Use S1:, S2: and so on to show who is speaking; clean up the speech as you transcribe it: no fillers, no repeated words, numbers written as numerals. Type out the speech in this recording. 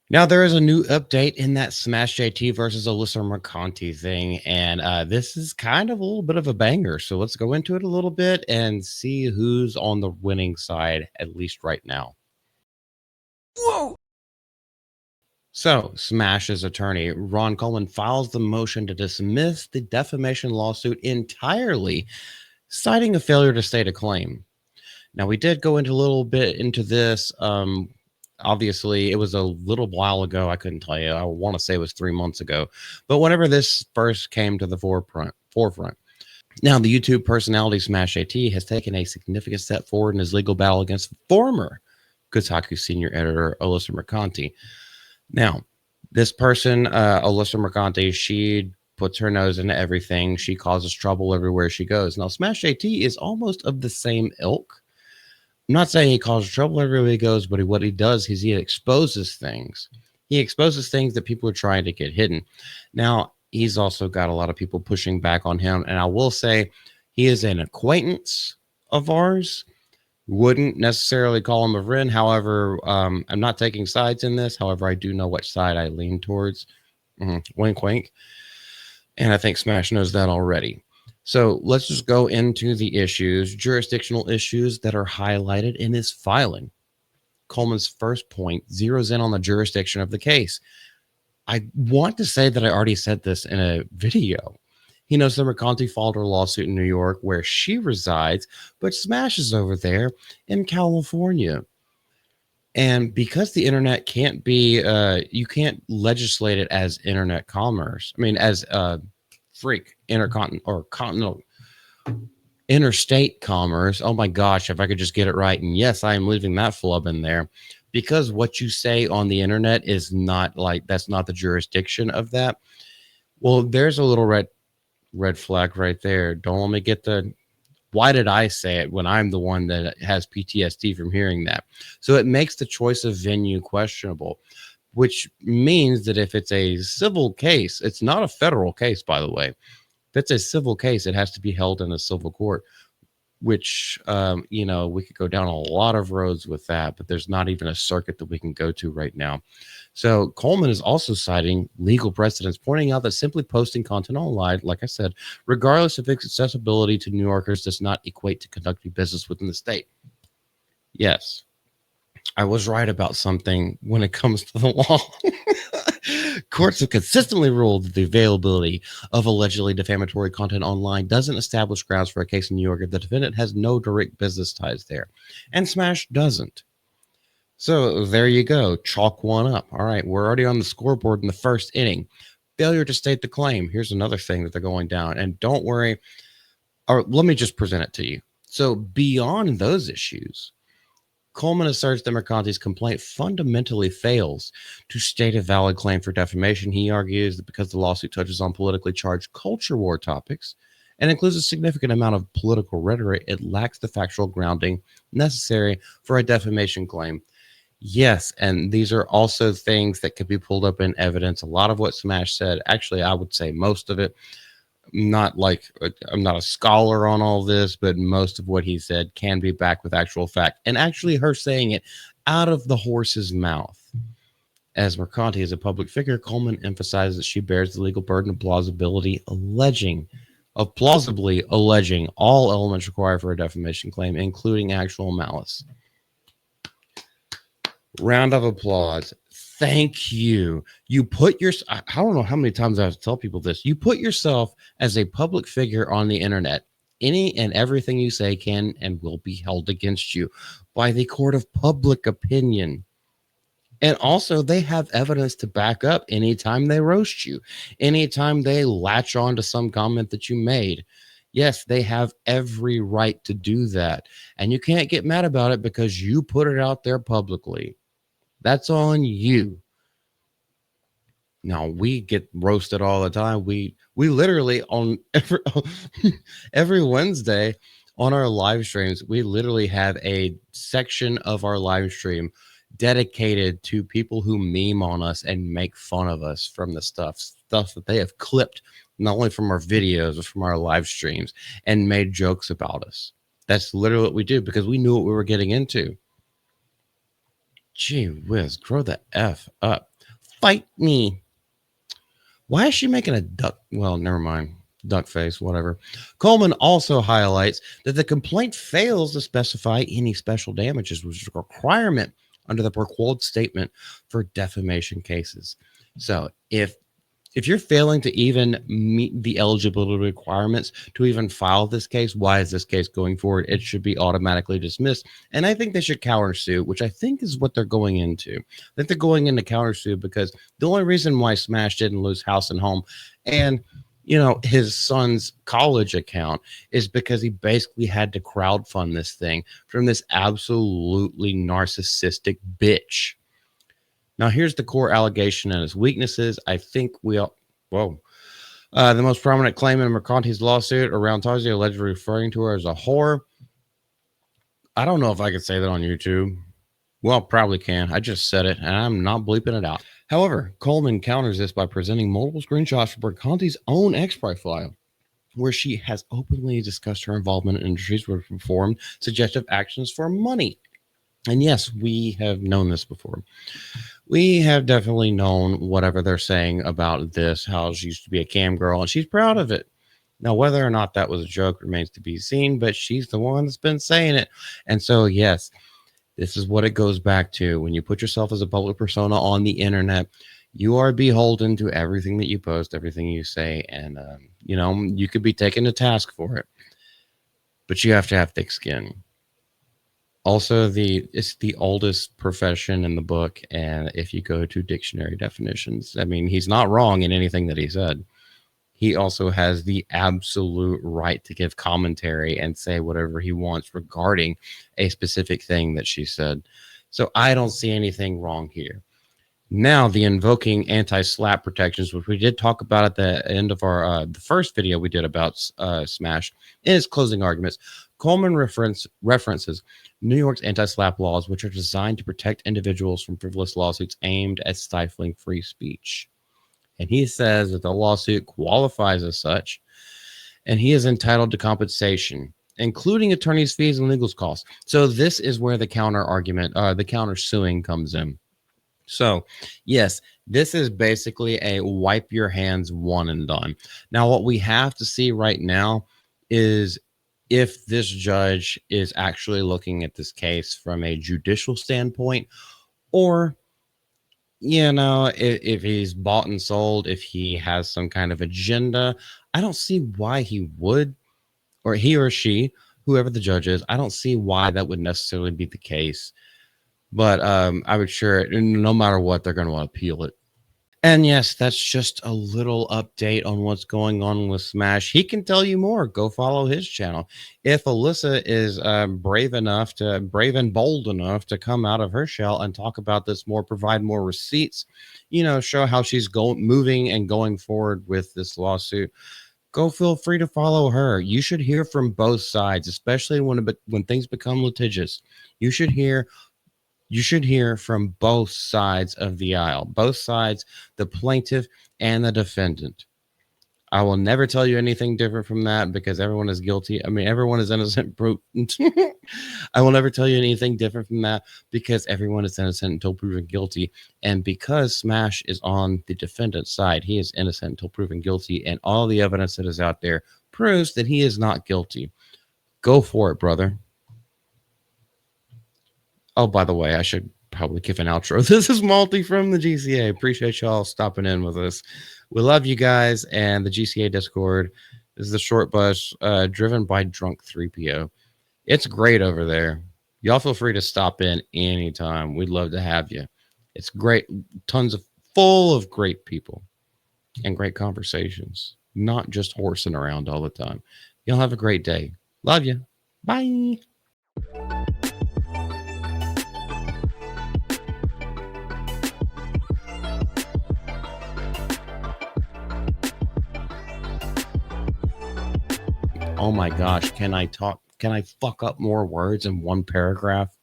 S1: Now there is a new update in that SmashJT versus Alyssa Mercante thing, and this is kind of a little bit of a banger. So let's go into it a little bit and see who's on the winning side, at least right now.
S2: Whoa!
S1: So Smash's attorney, Ron Coleman, files the motion to dismiss the defamation lawsuit entirely, citing a failure to state a claim. Now we did go into a little bit into this. Obviously, it was a little while ago. I couldn't tell you. I want to say it was 3 months ago, but whenever this first came to the forefront. Now the YouTube personality SmashJT has taken a significant step forward in his legal battle against former Kotaku senior editor Alyssa Mercante. Now, this person, Alyssa Mercante, she puts her nose into everything. She causes trouble everywhere she goes. Now, SmashJT is almost of the same ilk. I'm not saying he causes trouble everywhere he goes, but what he does is he exposes things. He exposes things that people are trying to get hidden. Now, he's also got a lot of people pushing back on him. And I will say he is an acquaintance of ours. Wouldn't necessarily call him a friend. However, I'm not taking sides in this. However, I do know which side I lean towards. Wink, wink. And I think Smash knows that already. So let's just go into the issues, jurisdictional issues that are highlighted in his filing. Coleman's first point zeroes in on the jurisdiction of the case. I want to say that I already said this in a video. He knows that Mercante filed her lawsuit in New York, where she resides, but Smash is over there in California. And because the internet can't be, you can't legislate it as internet commerce. I mean, as intercontinental or continental interstate commerce. Oh my gosh, if I could just get it right. And yes, I am leaving that flub in there because what you say on the internet is not like that's not the jurisdiction of that. Well, there's a little red flag right there. Don't let me get the why did I say it when I'm the one that has PTSD from hearing that? So it makes the choice of venue questionable, which means that if it's a civil case, it's not a federal case, by the way. If it's a civil case, it has to be held in a civil court, which, we could go down a lot of roads with that, but there's not even a circuit that we can go to right now. So Coleman is also citing legal precedents, pointing out that simply posting content online, like I said, regardless of its accessibility to New Yorkers, does not equate to conducting business within the state. Yes, I was right about something when it comes to the law. Courts have consistently ruled that the availability of allegedly defamatory content online doesn't establish grounds for a case in New York if the defendant has no direct business ties there. And Smash doesn't. So there you go. Chalk one up. All right, we're already on the scoreboard in the first inning. Failure to state the claim. Here's another thing that they're going down. And don't worry, or let me just present it to you. So beyond those issues, Coleman asserts that Mercante's complaint fundamentally fails to state a valid claim for defamation. He argues that because the lawsuit touches on politically charged culture war topics and includes a significant amount of political rhetoric, it lacks the factual grounding necessary for a defamation claim. Yes, and these are also things that could be pulled up in evidence. A lot of what Smash said, actually, I would say most of it, not like I'm not a scholar on all this, but most of what he said can be backed with actual fact. And actually, her saying it out of the horse's mouth. As Mercante is a public figure, Coleman emphasizes that she bears the legal burden of plausibly alleging all elements required for a defamation claim, including actual malice. Round of applause. Thank you. You put your, I don't know how many times I have to tell people this. You put yourself as a public figure on the internet. Any and everything you say can and will be held against you by the court of public opinion. And also, they have evidence to back up anytime they roast you, anytime they latch on to some comment that you made. Yes, they have every right to do that. And you can't get mad about it because you put it out there publicly. That's on you. Now we get roasted all the time. We literally on every Wednesday on our live streams, we literally have a section of our live stream dedicated to people who meme on us and make fun of us from the stuff that they have clipped not only from our videos but from our live streams and made jokes about us. That's literally what we do because we knew what we were getting into. Gee whiz, grow the F up. Fight me. Why is she making a duck? Well, never mind. Duck face, whatever. Coleman also highlights that the complaint fails to specify any special damages, which is a requirement under the Burkwold statement for defamation cases. So if you're failing to even meet the eligibility requirements to even file this case, why is this case going forward? It should be automatically dismissed. And I think they should countersue, which I think is what they're going into. I think they're going into countersue because the only reason why Smash didn't lose house and home and his son's college account is because he basically had to crowdfund this thing from this absolutely narcissistic bitch. Now, here's the core allegation and its weaknesses. I think we all, whoa. The most prominent claim in Mercante's lawsuit around Tarzi allegedly referring to her as a whore. I don't know if I could say that on YouTube. Well, probably can. I just said it, and I'm not bleeping it out. However, Coleman counters this by presenting multiple screenshots from Mercante's own ex-profile, where she has openly discussed her involvement in industries where performed suggestive actions for money. And yes, we have known this before. We have definitely known whatever they're saying about this, how she used to be a cam girl, and she's proud of it. Now, whether or not that was a joke remains to be seen, but she's the one that's been saying it. And so, yes, this is what it goes back to. When you put yourself as a public persona on the internet, you are beholden to everything that you post, everything you say, and, you could be taken to task for it. But you have to have thick skin. Also, it's the oldest profession in the book, and if you go to dictionary definitions, I mean, he's not wrong in anything that he said. He also has the absolute right to give commentary and say whatever he wants regarding a specific thing that she said. So I don't see anything wrong here. Now, the invoking anti-slap protections, which we did talk about at the end of our the first video we did about Smash, in his closing arguments, Coleman references New York's anti-slap laws, which are designed to protect individuals from frivolous lawsuits aimed at stifling free speech. And he says that the lawsuit qualifies as such, and he is entitled to compensation, including attorney's fees and legal costs. So this is where the counter argument, the counter suing comes in. So, yes, this is basically a wipe your hands one and done. Now, what we have to see right now is if this judge is actually looking at this case from a judicial standpoint, or if he's bought and sold, if he has some kind of agenda. I don't see why he would, or he or she, whoever the judge is, I don't see why that would necessarily be the case. But I would sure, no matter what, they're going to want to appeal it. And yes, that's just a little update on what's going on with Smash. He can tell you more. Go follow his channel. If Alyssa is brave and bold enough to come out of her shell and talk about this more, provide more receipts, show how she's moving and going forward with this lawsuit, go feel free to follow her. You should hear from both sides, especially when things become litigious. You should hear from both sides of the aisle, both sides, the plaintiff and the defendant. I will never tell you anything different from that because everyone is guilty. I mean, everyone is innocent. I will never tell you anything different from that because everyone is innocent until proven guilty. And because Smash is on the defendant's side, he is innocent until proven guilty. And all the evidence that is out there proves that he is not guilty. Go for it, brother. Oh, by the way, I should probably give an outro. This is Malty from the GCA. Appreciate y'all stopping in with us. We love you guys, and the GCA Discord is the short bus driven by Drunk 3PO. It's great over there. Y'all feel free to stop in anytime. We'd love to have you. It's great. Full of great people and great conversations, not just horsing around all the time. Y'all have a great day. Love you. Bye. Oh my gosh, can I fuck up more words in one paragraph?